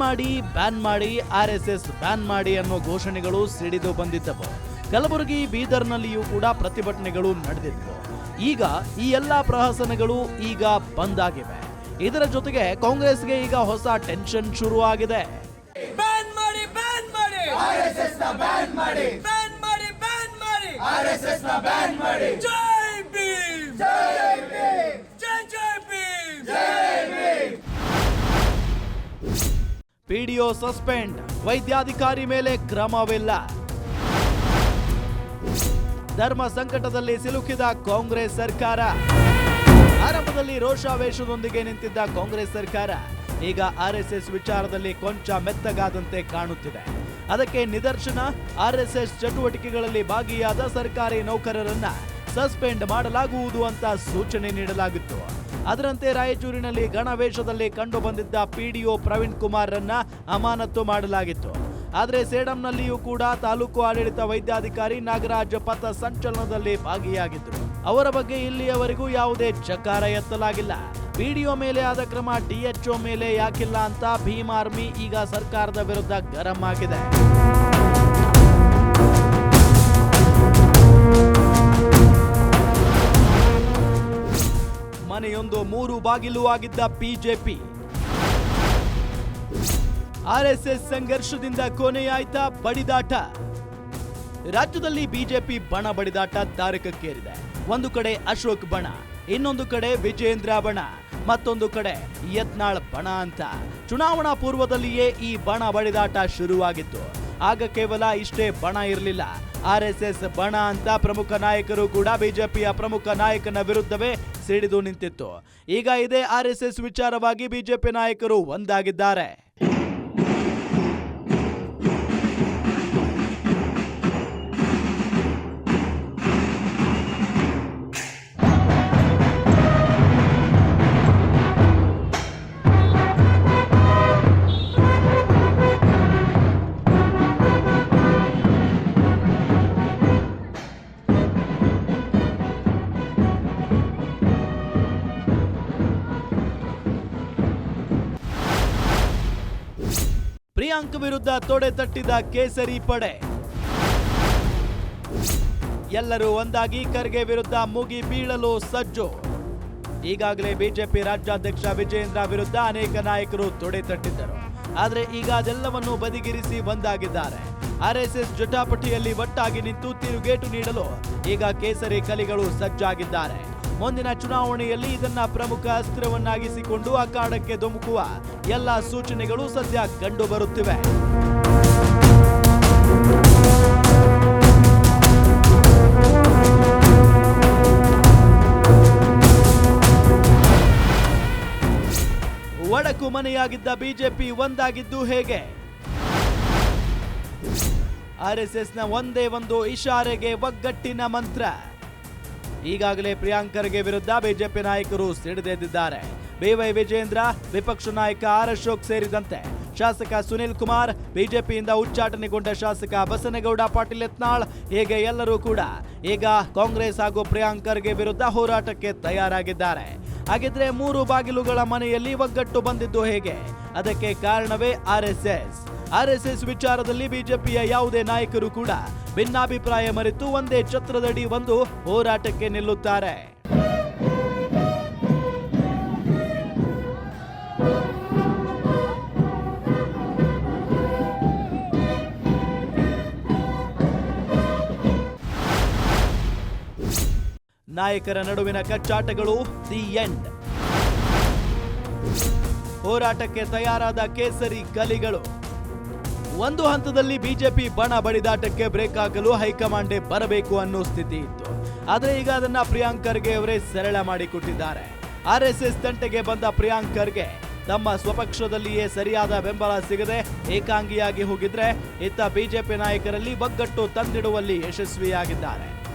ಮಾಡಿ RSS ಬ್ಯಾನ್ ಮಾಡಿ ಅನ್ನೋ ಘೋಷಣೆಗಳು ಸಿಡಿದು ಬಂದಿದ್ದವು. ಕಲಬುರಗಿ, ಬೀದರ್ನಲ್ಲಿಯೂ ಕೂಡ ಪ್ರತಿಭಟನೆಗಳು ನಡೆದಿದ್ದವು. ಈಗ ಈ ಎಲ್ಲಾ ಪ್ರಹಸನಗಳು ಈಗ ಬಂದ್ ಆಗಿವೆ. ಇದರ ಜೊತೆಗೆ ಕಾಂಗ್ರೆಸ್ಗೆ ಈಗ ಹೊಸ ಟೆನ್ಷನ್ ಶುರು ಆಗಿದೆ. ಬ್ಯಾನ್ ಮಾಡಿ ಬ್ಯಾನ್ ಮಾಡಿ RSS ನ ಬ್ಯಾನ್ ಮಾಡಿ ಬ್ಯಾನ್ ಮಾಡಿ ಬ್ಯಾನ್ ಮಾಡಿ RSS ನ ಬ್ಯಾನ್ ಮಾಡಿ. ಜೈ ಭೀಮ್ ಜೈ ಭೀಮ್ ಜೈ ಜೈ ಭೀಮ್ ಜೈ ಭೀಮ್. PDO ಸಸ್ಪೆಂಡ್, ವೈದ್ಯಾಧಿಕಾರಿ ಮೇಲೆ ಕ್ರಮವಿಲ್ಲ. ಧರ್ಮ ಸಂಕಟದಲ್ಲಿ ಸಿಲುಕಿದ ಕಾಂಗ್ರೆಸ್ ಸರ್ಕಾರ. ಆರಂಭದಲ್ಲಿ ರೋಷಾವೇಶದೊಂದಿಗೆ ನಿಂತಿದ್ದ ಕಾಂಗ್ರೆಸ್ ಸರ್ಕಾರ ಈಗ RSS ವಿಚಾರದಲ್ಲಿ ಕೊಂಚ ಮೆತ್ತಗಾದಂತೆ ಕಾಣುತ್ತಿದೆ. ಅದಕ್ಕೆ ನಿದರ್ಶನ RSS ಚಟುವಟಿಕೆಗಳಲ್ಲಿ ಭಾಗಿಯಾದ ಸರ್ಕಾರಿ ನೌಕರರನ್ನ ಸಸ್ಪೆಂಡ್ ಮಾಡಲಾಗುವುದು ಅಂತ ಸೂಚನೆ ನೀಡಲಾಗಿತ್ತು. ಅದರಂತೆ ರಾಯಚೂರಿನಲ್ಲಿ ಗಣವೇಷದಲ್ಲಿ ಕಂಡು ಬಂದಿದ್ದ ಪಿಡಿಒ ಪ್ರವೀಣ್ ಕುಮಾರ್ ರನ್ನ ಅಮಾನತು ಮಾಡಲಾಗಿತ್ತು. ಆದರೆ ಸೇಡಂನಲ್ಲಿಯೂ ಕೂಡ ತಾಲೂಕು ಆಡಳಿತ ವೈದ್ಯಾಧಿಕಾರಿ ನಾಗರಾಜ್ ಪಥ ಸಂಚಲನದಲ್ಲಿ ಭಾಗಿಯಾಗಿದ್ದರು. ಅವರ ಬಗ್ಗೆ ಇಲ್ಲಿಯವರೆಗೂ ಯಾವುದೇ ಚಕಾರ ಎತ್ತಲಾಗಿಲ್ಲ. ಪಿಡಿಒ ಮೇಲೆ ಆದ ಕ್ರಮ ಡಿಎಚ್ಒ ಮೇಲೆ ಯಾಕಿಲ್ಲ ಅಂತ ಭೀಮ್ ಆರ್ಮಿ ಈಗ ಸರ್ಕಾರದ ವಿರುದ್ಧ ಗರಂ ಆಗಿದೆ. ಮನೆಯೊಂದು 3 ಬಾಗಿಲು ಆಗಿದ್ದ ಬಿಜೆಪಿ. ಆರ್ಎಸ್ಎಸ್ ಸಂಘರ್ಷದಿಂದ ಕೊನೆಯಾಯ್ತಾ ಬಡಿದಾಟ. ರಾಜ್ಯದಲ್ಲಿ ಬಿಜೆಪಿ ಬಣ ಬಡಿದಾಟ ತಾರಕಕ್ಕೇರಿದೆ. ಒಂದು ಕಡೆ ಅಶೋಕ್ ಬಣ, ಇನ್ನೊಂದು ಕಡೆ ವಿಜೇಂದ್ರ ಬಣ, ಮತ್ತೊಂದು ಕಡೆ ಯತ್ನಾಳ್ ಬಣ ಅಂತ. ಚುನಾವಣಾ ಪೂರ್ವದಲ್ಲಿಯೇ ಈ ಬಣ ಬಡಿದಾಟ ಶುರುವಾಗಿತ್ತು. ಆಗ ಕೇವಲ ಇಷ್ಟೇ ಬಣ ಇರಲಿಲ್ಲ, ಆರ್ಎಸ್ಎಸ್ ಬಣ ಅಂತ ಪ್ರಮುಖ ನಾಯಕರು ಕೂಡ ಬಿಜೆಪಿಯ ಪ್ರಮುಖ ನಾಯಕನ ವಿರುದ್ಧವೇ ಸಿಡಿದು ನಿಂತಿತ್ತು. ಈಗ ಇದೇ ಆರ್ಎಸ್ಎಸ್ ವಿಚಾರವಾಗಿ ಬಿಜೆಪಿ ನಾಯಕರು ಒಂದಾಗಿದ್ದಾರೆ. ಪ್ರಿಯಾಂಕ್ ವಿರುದ್ಧ ತೊಡೆ ತಟ್ಟಿದ ಕೇಸರಿ ಪಡೆ. ಎಲ್ಲರೂ ಒಂದಾಗಿ ಖರ್ಗೆ ವಿರುದ್ಧ ಮುಗಿ ಬೀಳಲು ಸಜ್ಜು. ಈಗಾಗಲೇ ಬಿಜೆಪಿ ರಾಜ್ಯಾಧ್ಯಕ್ಷ ವಿಜೇಂದ್ರ ವಿರುದ್ಧ ಅನೇಕ ನಾಯಕರು ತೊಡೆ ತಟ್ಟಿದ್ದರು. ಆದರೆ ಈಗ ಅದೆಲ್ಲವನ್ನು ಬದಿಗಿರಿಸಿ ಒಂದಾಗಿದ್ದಾರೆ. ಆರ್ಎಸ್ಎಸ್ ಜಟಾಪಟಿಯಲ್ಲಿ ಒಟ್ಟಾಗಿ ನಿಂತು ತಿರುಗೇಟು ನೀಡಲು ಈಗ ಕೇಸರಿ ಕಲಿಗಳು ಸಜ್ಜಾಗಿದ್ದಾರೆ. ಮುಂದಿನ ಚುನಾವಣೆಯಲ್ಲಿ ಇದನ್ನ ಪ್ರಮುಖ ಅಸ್ತ್ರವನ್ನಾಗಿಸಿಕೊಂಡು ಅಖಾಡಕ್ಕೆ ಧುಮುಕುವ ಎಲ್ಲ ಸೂಚನೆಗಳು ಸದ್ಯ ಕಂಡು ಬರುತ್ತಿವೆ. ಒಡಕು ಮನೆಯಾಗಿದ್ದ ಬಿಜೆಪಿ ಒಂದಾಗಿದ್ದು ಹೇಗೆ? ಆರ್ಎಸ್ಎಸ್ನ ಒಂದೇ ಒಂದು ಇಶಾರೆಗೆ ಒಗ್ಗಟ್ಟಿನ ಮಂತ್ರ. ಈಗಾಗಲೇ ಪ್ರಿಯಾಂಕ್ ಖರ್ಗೆ ವಿರುದ್ಧ ಬಿಜೆಪಿ ನಾಯಕರು ಸಿಡಿದೆದ್ದಿದ್ದಾರೆ. ಬಿವೈ ವಿಜೇಂದ್ರ, ವಿಪಕ್ಷ ನಾಯಕ ಆರ್ ಅಶೋಕ್ ಸೇರಿದಂತೆ ಶಾಸಕ ಸುನಿಲ್ ಕುಮಾರ್, ಬಿಜೆಪಿಯಿಂದ ಉಚ್ಚಾಟನೆಗೊಂಡ ಶಾಸಕ ಬಸನಗೌಡ ಪಾಟೀಲ್ ಯತ್ನಾಳ್, ಹೀಗೆ ಎಲ್ಲರೂ ಕೂಡ ಈಗ ಕಾಂಗ್ರೆಸ್ ಹಾಗೂ ಪ್ರಿಯಾಂಕ್ ಖರ್ಗೆ ವಿರುದ್ಧ ಹೋರಾಟಕ್ಕೆ ತಯಾರಾಗಿದ್ದಾರೆ. ಹಾಗಿದ್ರೆ 3 ಬಾಗಿಲುಗಳ ಮನೆಯಲ್ಲಿ ಒಗ್ಗಟ್ಟು ಬಂದಿದ್ದು ಹೇಗೆ? ಅದಕ್ಕೆ ಕಾರಣವೇ ಆರ್ಎಸ್ಎಸ್ ವಿಚಾರದಲ್ಲಿ ಬಿಜೆಪಿಯ ಯಾವುದೇ ನಾಯಕರು ಕೂಡ ಭಿನ್ನಾಭಿಪ್ರಾಯ ಮರೆತು ಒಂದೇ ಛತ್ರದಡಿ ಒಂದು ಹೋರಾಟಕ್ಕೆ ನಿಲ್ಲುತ್ತಾರೆ. ನಾಯಕರ ನಡುವಿನ ಕಚ್ಚಾಟಗಳು ದಿ ಎಂಡ್. ಹೋರಾಟಕ್ಕೆ ತಯಾರಾದ ಕೇಸರಿ ಕಲಿಗಳು. ಒಂದು ಹಂತದಲ್ಲಿ ಬಿಜೆಪಿ ಬಣ ಬಡಿದಾಟಕ್ಕೆ ಬ್ರೇಕ್ ಹಾಕಲು ಹೈಕಮಾಂಡೇ ಬರಬೇಕು ಅನ್ನೋ ಸ್ಥಿತಿ ಇತ್ತು. ಆದರೆ ಈಗ ಅದನ್ನ ಪ್ರಿಯಾಂಕ್ ಖರ್ಗೆ ಅವರೇ ಸರಳ ಮಾಡಿಕೊಟ್ಟಿದ್ದಾರೆ. ಆರ್ಎಸ್ಎಸ್ ತಂಟೆಗೆ ಬಂದ ಪ್ರಿಯಾಂಕ್ ಖರ್ಗೆ ತಮ್ಮ ಸ್ವಪಕ್ಷದಲ್ಲಿಯೇ ಸರಿಯಾದ ಬೆಂಬಲ ಸಿಗದೆ ಏಕಾಂಗಿಯಾಗಿ ಹೋಗಿದ್ರೆ, ಇತ್ತ ಬಿಜೆಪಿ ನಾಯಕರಲ್ಲಿ ಒಗ್ಗಟ್ಟು ತಂದಿಡುವಲ್ಲಿ ಯಶಸ್ವಿಯಾಗಿದ್ದಾರೆ.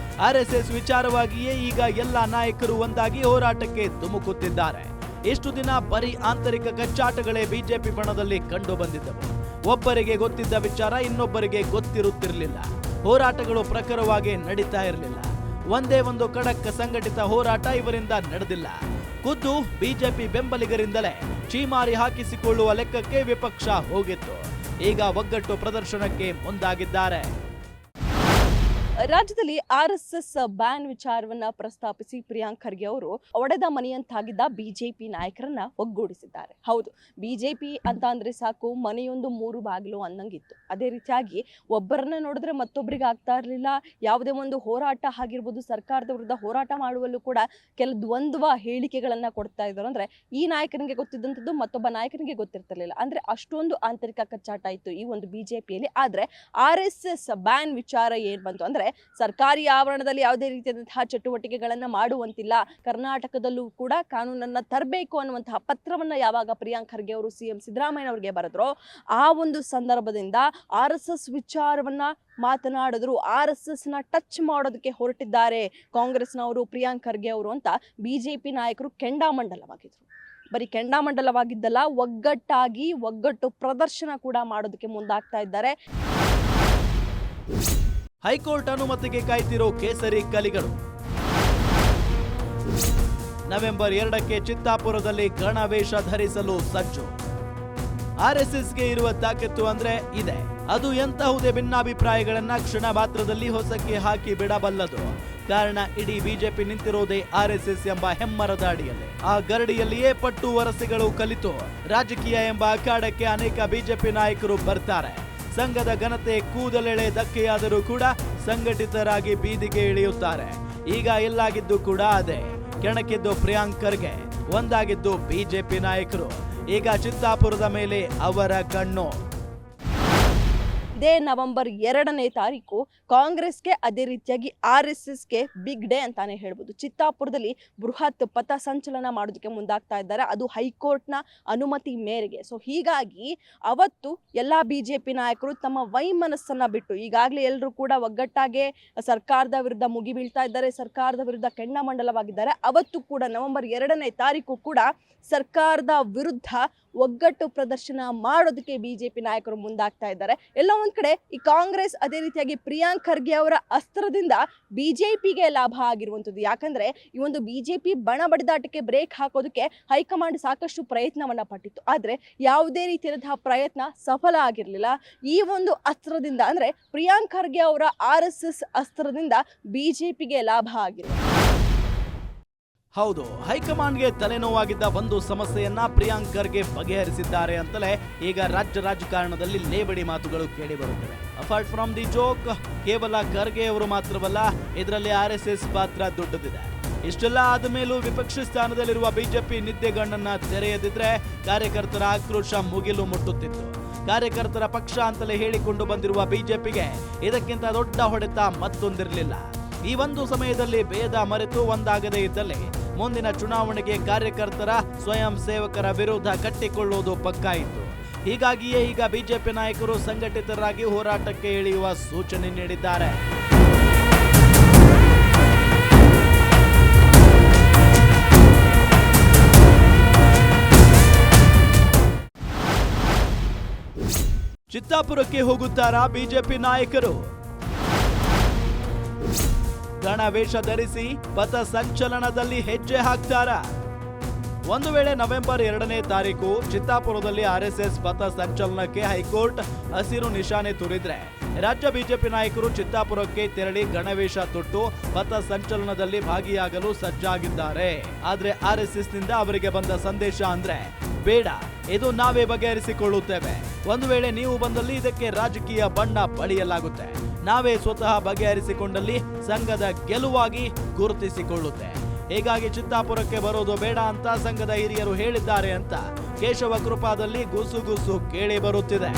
ಆರ್ಎಸ್ಎಸ್ ವಿಚಾರವಾಗಿಯೇ ಈಗ ಎಲ್ಲ ನಾಯಕರು ಒಂದಾಗಿ ಹೋರಾಟಕ್ಕೆ ಧುಮುಕುತ್ತಿದ್ದಾರೆ. ಇಷ್ಟು ದಿನ ಬರೀ ಆಂತರಿಕ ಕಚ್ಚಾಟಗಳೇ ಬಿಜೆಪಿ ಬಣದಲ್ಲಿ ಕಂಡು ಬಂದಿದ್ದವು. ಒಬ್ಬರಿಗೆ ಗೊತ್ತಿದ್ದ ವಿಚಾರ ಇನ್ನೊಬ್ಬರಿಗೆ ಗೊತ್ತಿರುತ್ತಿರಲಿಲ್ಲ. ಹೋರಾಟಗಳು ಪ್ರಖರವಾಗಿ ನಡೀತಾ ಇರಲಿಲ್ಲ. ಒಂದೇ ಒಂದು ಖಡಕ್ ಸಂಘಟಿತ ಹೋರಾಟ ಇವರಿಂದ ನಡೆದಿಲ್ಲ. ಖುದ್ದು ಬಿಜೆಪಿ ಬೆಂಬಲಿಗರಿಂದಲೇ ಚೀಮಾರಿ ಹಾಕಿಸಿಕೊಳ್ಳುವ ಲೆಕ್ಕಕ್ಕೆ ವಿಪಕ್ಷ ಹೋಗಿತ್ತು. ಈಗ ಒಗ್ಗಟ್ಟು ಪ್ರದರ್ಶನಕ್ಕೆ ಮುಂದಾಗಿದ್ದಾರೆ. ರಾಜ್ಯದಲ್ಲಿ ಆರ್ಎಸ್ಎಸ್ ಬ್ಯಾನ್ ವಿಚಾರವನ್ನ ಪ್ರಸ್ತಾಪಿಸಿ ಪ್ರಿಯಾಂಕ್ ಖರ್ಗೆ ಅವರು ಒಡೆದ ಮನೆಯಂತಾಗಿದ್ದ ಬಿಜೆಪಿ ನಾಯಕರನ್ನ ಒಗ್ಗೂಡಿಸಿದ್ದಾರೆ. ಹೌದು, ಬಿಜೆಪಿ ಅಂತ ಅಂದ್ರೆ ಸಾಕು ಮನೆಯೊಂದು 3 ಬಾಗಿಲು ಅನ್ನಂಗಿತ್ತು. ಅದೇ ರೀತಿಯಾಗಿ ಒಬ್ಬರನ್ನ ನೋಡಿದ್ರೆ ಮತ್ತೊಬ್ಬರಿಗೆ ಆಗ್ತಾ ಇರಲಿಲ್ಲ. ಯಾವುದೇ ಒಂದು ಹೋರಾಟ ಆಗಿರ್ಬೋದು, ಸರ್ಕಾರದ ವಿರುದ್ಧ ಹೋರಾಟ ಮಾಡುವಲ್ಲೂ ಕೂಡ ಕೆಲ ದ್ವಂದ್ವ ಹೇಳಿಕೆಗಳನ್ನ ಕೊಡ್ತಾ ಇದ್ರು. ಅಂದ್ರೆ ಈ ನಾಯಕನಿಗೆ ಗೊತ್ತಿದ್ದಂಥದ್ದು ಮತ್ತೊಬ್ಬ ನಾಯಕನಿಗೆ ಗೊತ್ತಿರ್ತಿರ್ಲಿಲ್ಲ. ಅಂದ್ರೆ ಅಷ್ಟೊಂದು ಆಂತರಿಕ ಕಚ್ಚಾಟ ಇತ್ತು ಈ ಒಂದು ಬಿಜೆಪಿಯಲ್ಲಿ. ಆದ್ರೆ ಆರ್ಎಸ್ಎಸ್ ಬ್ಯಾನ್ ವಿಚಾರ ಏನ್ ಬಂತು ಅಂದ್ರೆ ಸರ್ಕಾರಿ ಆವರಣದಲ್ಲಿ ಯಾವುದೇ ರೀತಿಯಾದಂತಹ ಚಟುವಟಿಕೆಗಳನ್ನ ಮಾಡುವಂತಿಲ್ಲ, ಕರ್ನಾಟಕದಲ್ಲೂ ಕೂಡ ಕಾನೂನನ್ನ ತರಬೇಕು ಅನ್ನುವಂತಹ ಪತ್ರವನ್ನ ಯಾವಾಗ ಪ್ರಿಯಾಂಕ್ ಖರ್ಗೆ ಅವರು ಸಿಎಂ ಸಿದ್ದರಾಮಯ್ಯ ಅವರಿಗೆ ಬರೆದ್ರೋ ಆ ಒಂದು ಸಂದರ್ಭದಿಂದ RSS ವಿಚಾರವನ್ನ ಮಾತನಾಡಿದ್ರು, RSS ನ ಟಚ್ ಮಾಡೋದಕ್ಕೆ ಹೊರಟಿದ್ದಾರೆ ಕಾಂಗ್ರೆಸ್ನವರು ಪ್ರಿಯಾಂಕ್ ಖರ್ಗೆ ಅವರು ಅಂತ ಬಿಜೆಪಿ ನಾಯಕರು ಕೆಂಡಾಮಂಡಲವಾಗಿದ್ರು. ಬರೀ ಕೆಂಡಾಮಂಡಲವಾಗಿದ್ದಲ್ಲ, ಒಗ್ಗಟ್ಟು ಪ್ರದರ್ಶನ ಕೂಡ ಮಾಡೋದಕ್ಕೆ ಮುಂದಾಗ್ತಾ ಇದ್ದಾರೆ. ಹೈಕೋರ್ಟ್ ಅನುಮತಿಗೆ ಕಾಯ್ತಿರೋ ಕೇಸರಿ ಕಲಿಗಳು. ನವೆಂಬರ್ 2ಕ್ಕೆ ಚಿತ್ತಾಪುರದಲ್ಲಿ ಗಣವೇಷ ಧರಿಸಲು ಸಜ್ಜು. RSSಗೆ ಇರುವ ತಾಕತ್ತು ಅಂದ್ರೆ ಇದೆ. ಅದು ಎಂತಹುದೇ ಭಿನ್ನಾಭಿಪ್ರಾಯಗಳನ್ನ ಕ್ಷಣ ಮಾತ್ರದಲ್ಲಿ ಹೊಸಕ್ಕೆ ಹಾಕಿ ಬಿಡಬಲ್ಲದು. ಕಾರಣ ಇಡೀ ಬಿಜೆಪಿ ನಿಂತಿರೋದೇ RSS ಎಂಬ ಹೆಮ್ಮರದ ಅಡಿಯಲ್ಲಿ. ಆ ಗರಡಿಯಲ್ಲಿಯೇ ಪಟ್ಟು ವರಸೆಗಳು ಕಲಿತು ರಾಜಕೀಯ ಎಂಬ ಅಖಾಡಕ್ಕೆ ಅನೇಕ ಬಿಜೆಪಿ ನಾಯಕರು ಬರ್ತಾರೆ. ಸಂಘದ ಘನತೆ ಕೂದಲೆಳೆ ಧಕ್ಕೆಯಾದರೂ ಕೂಡ ಸಂಘಟಿತರಾಗಿ ಬೀದಿಗೆ ಇಳಿಯುತ್ತಾರೆ. ಈಗ ಎಲ್ಲಾಗಿದ್ದು ಕೂಡ ಅದೇ. ಕೆಣಕಿದ್ದು ಪ್ರಿಯಾಂಕ್ ಖರ್ಗೆ, ಒಂದಾಗಿದ್ದು ಬಿಜೆಪಿ ನಾಯಕರು. ಈಗ ಚಿತ್ತಾಪುರದ ಮೇಲೆ ಅವರ ಕಣ್ಣು. ಇದೇ ನವೆಂಬರ್ 2ನೇ ತಾರೀಕು ಕಾಂಗ್ರೆಸ್ಗೆ ಅದೇ ರೀತಿಯಾಗಿ RSSಗೆ ಬಿಗ್ ಡೇ ಅಂತಾನೆ ಹೇಳ್ಬೋದು. ಚಿತ್ತಾಪುರದಲ್ಲಿ ಬೃಹತ್ ಪಥ ಸಂಚಲನ ಮಾಡೋದಕ್ಕೆ ಮುಂದಾಗ್ತಾ ಇದ್ದಾರೆ, ಅದು ಹೈಕೋರ್ಟ್ನ ಅನುಮತಿ ಮೇರೆಗೆ. ಸೊ ಹೀಗಾಗಿ ಅವತ್ತು ಎಲ್ಲ ಬಿಜೆಪಿ ನಾಯಕರು ತಮ್ಮ ವೈಮನಸ್ಸನ್ನ ಬಿಟ್ಟು, ಈಗಾಗಲೇ ಎಲ್ಲರೂ ಕೂಡ ಒಗ್ಗಟ್ಟಾಗೆ ಸರ್ಕಾರದ ವಿರುದ್ಧ ಮುಗಿ ಬೀಳ್ತಾ ಇದ್ದಾರೆ, ಸರ್ಕಾರದ ವಿರುದ್ಧ ಕೆಂಡಾಮಂಡಲವಾಗಿದ್ದಾರೆ. ಅವತ್ತು ಕೂಡ ನವೆಂಬರ್ 2ನೇ ತಾರೀಕು ಕೂಡ ಸರ್ಕಾರದ ವಿರುದ್ಧ ಒಗ್ಗಟ್ಟು ಪ್ರದರ್ಶನ ಮಾಡೋದಕ್ಕೆ ಬಿಜೆಪಿ ನಾಯಕರು ಮುಂದಾಗ್ತಾ ಇದ್ದಾರೆ. ಎಲ್ಲ ಒಂದ್ ಕಡೆ ಈ ಕಾಂಗ್ರೆಸ್ ಅದೇ ರೀತಿಯಾಗಿ ಪ್ರಿಯಾಂಕ್ ಖರ್ಗೆ ಅವರ ಅಸ್ತ್ರದಿಂದ ಬಿಜೆಪಿಗೆ ಲಾಭ ಆಗಿರುವಂಥದ್ದು. ಯಾಕಂದ್ರೆ ಈ ಒಂದು ಬಿಜೆಪಿ ಬಣ ಬಡಿದಾಟಕ್ಕೆ ಬ್ರೇಕ್ ಹಾಕೋದಕ್ಕೆ ಹೈಕಮಾಂಡ್ ಸಾಕಷ್ಟು ಪ್ರಯತ್ನವನ್ನ ಪಟ್ಟಿತ್ತು, ಆದ್ರೆ ಯಾವುದೇ ರೀತಿಯಾದಂತಹ ಪ್ರಯತ್ನ ಸಫಲ ಆಗಿರ್ಲಿಲ್ಲ. ಈ ಒಂದು ಅಸ್ತ್ರದಿಂದ ಅಂದ್ರೆ ಪ್ರಿಯಾಂಕ್ ಖರ್ಗೆ ಅವರ RSS ಅಸ್ತ್ರದಿಂದ ಬಿಜೆಪಿಗೆ ಲಾಭ ಆಗಿದೆ. ಹೌದು, ಹೈಕಮಾಂಡ್ಗೆ ತಲೆನೋವಾಗಿದ್ದ ಒಂದು ಸಮಸ್ಯೆಯನ್ನ ಪ್ರಿಯಾಂಕ್ ಖರ್ಗೆ ಬಗೆಹರಿಸಿದ್ದಾರೆ ಅಂತಲೇ ಈಗ ರಾಜ್ಯ ರಾಜಕಾರಣದಲ್ಲಿ ಲೇವಡಿ ಮಾತುಗಳು ಕೇಳಿ ಬರುತ್ತವೆ. ಅಪಾರ್ಟ್ ಫ್ರಮ್ ದಿ ಜೋಕ್, ಕೇವಲ ಖರ್ಗೆ ಅವರು ಮಾತ್ರವಲ್ಲ, ಇದರಲ್ಲಿ RSS ಪಾತ್ರ ದೊಡ್ಡದಿದೆ. ಇಷ್ಟೆಲ್ಲ ಆದ ಮೇಲೂ ವಿಪಕ್ಷ ಸ್ಥಾನದಲ್ಲಿರುವ ಬಿಜೆಪಿ ನಿದ್ದೆಗಣ್ಣನ್ನ ತೆರೆಯದಿದ್ರೆ ಕಾರ್ಯಕರ್ತರ ಆಕ್ರೋಶ ಮುಗಿಲು ಮುಟ್ಟುತ್ತಿತ್ತು. ಕಾರ್ಯಕರ್ತರ ಪಕ್ಷ ಅಂತಲೇ ಹೇಳಿಕೊಂಡು ಬಂದಿರುವ ಬಿಜೆಪಿಗೆ ಇದಕ್ಕಿಂತ ದೊಡ್ಡ ಹೊಡೆತ ಮತ್ತೊಂದಿರಲಿಲ್ಲ. ಈ ಒಂದು ಸಮಯದಲ್ಲಿ ಭೇದ ಮರೆತು ಒಂದಾಗದೇ ಇದ್ದಲ್ಲಿ ಮುಂದಿನ ಚುನಾವಣೆಗೆ ಕಾರ್ಯಕರ್ತರ ಸ್ವಯಂ ಸೇವಕರ ವಿರೋಧ ಕಟ್ಟಿಕೊಳ್ಳುವುದು ಪಕ್ಕಾ ಇತ್ತು. ಹೀಗಾಗಿಯೇ ಈಗ ಬಿಜೆಪಿ ನಾಯಕರು ಸಂಘಟಿತರಾಗಿ ಹೋರಾಟಕ್ಕೆ ಇಳಿಯುವ ಸೂಚನೆ ನೀಡಿದ್ದಾರೆ. ಚಿತ್ತಾಪುರಕ್ಕೆ ಹೋಗುತ್ತಾರಾ ಬಿಜೆಪಿ ನಾಯಕರು? ಗಣವೇಷ ಧರಿಸಿ ಪಥ ಸಂಚಲನದಲ್ಲಿ ಹೆಜ್ಜೆ ಹಾಕ್ತಾರಾ? ಒಂದು ವೇಳೆ ನವೆಂಬರ್ 2ನೇ ತಾರೀಕು ಚಿತ್ತಾಪುರದಲ್ಲಿ RSS ಪಥ ಸಂಚಲನಕ್ಕೆ ಹೈಕೋರ್ಟ್ ಹಸಿರು ನಿಶಾನೆ ತೋರಿದ್ರೆ ರಾಜ್ಯ ಬಿಜೆಪಿ ನಾಯಕರು ಚಿತ್ತಾಪುರಕ್ಕೆ ತೆರಳಿ ಗಣವೇಷ ತೊಟ್ಟು ಪಥ ಸಂಚಲನದಲ್ಲಿ ಭಾಗಿಯಾಗಲು ಸಜ್ಜಾಗಿದ್ದಾರೆ. ಆದ್ರೆ RSS ನಿಂದ ಅವರಿಗೆ ಬಂದ ಸಂದೇಶ ಅಂದ್ರೆ ಬೇಡ, ಇದು ನಾವೇ ಬಗೆಹರಿಸಿಕೊಳ್ಳುತ್ತೇವೆ. ಒಂದು ವೇಳೆ ನೀವು ಬಂದಲ್ಲಿ ಇದಕ್ಕೆ ರಾಜಕೀಯ ಬಣ್ಣ ಬಳಿಯಲಾಗುತ್ತೆ. ನಾವೇ ಸ್ವತಃ ಬಗೆಹರಿಸಿಕೊಂಡಲ್ಲಿ ಸಂಘದ ಗೆಲುವಾಗಿ ಗುರುತಿಸಿಕೊಳ್ಳುತ್ತೆ. ಹೀಗಾಗಿ ಚಿತ್ತಾಪುರಕ್ಕೆ ಬರೋದು ಬೇಡ ಅಂತ ಸಂಘದ ಹಿರಿಯರು ಹೇಳಿದ್ದಾರೆ ಅಂತ ಕೇಶವ ಕೃಪಾದಲ್ಲಿ ಗುಸುಗುಸು ಕೇಳಿ ಬರುತ್ತಿದೆ.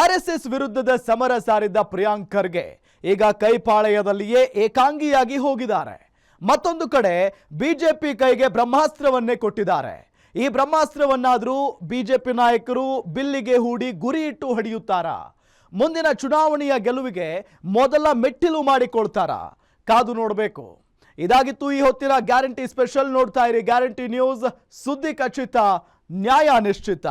RSS ವಿರುದ್ಧದ ಸಮರ ಸಾರಿದ್ದ ಪ್ರಿಯಾಂಕ್ ಖರ್ಗೆ ಈಗ ಕೈಪಾಳಯದಲ್ಲಿಯೇ ಏಕಾಂಗಿಯಾಗಿ ಹೋಗಿದ್ದಾರೆ. ಮತ್ತೊಂದು ಕಡೆ ಬಿಜೆಪಿ ಕೈಗೆ ಬ್ರಹ್ಮಾಸ್ತ್ರವನ್ನೇ ಕೊಟ್ಟಿದ್ದಾರೆ. ಈ ಬ್ರಹ್ಮಾಸ್ತ್ರವನ್ನಾದರೂ ಬಿಜೆಪಿ ನಾಯಕರು ಬಿಲ್ಲಿಗೆ ಹೂಡಿ ಗುರಿ ಇಟ್ಟು ಹೊಡೆಯುತ್ತಾರಾ? ಮುಂದಿನ ಚುನಾವಣೆಯ ಗೆಲುವಿಗೆ ಮೊದಲ ಮೆಟ್ಟಿಲು ಮಾಡಿಕೊಳ್ತಾರಾ? ಕಾದು ನೋಡಬೇಕು. ಇದಾಗಿತ್ತು ಈ ಹೊತ್ತಿನ ಗ್ಯಾರಂಟಿ ಸ್ಪೆಷಲ್. ನೋಡ್ತಾ ಇರಿ ಗ್ಯಾರಂಟಿ ನ್ಯೂಸ್, ಸುದ್ದಿ ಖಚಿತ, ನ್ಯಾಯ ನಿಶ್ಚಿತ.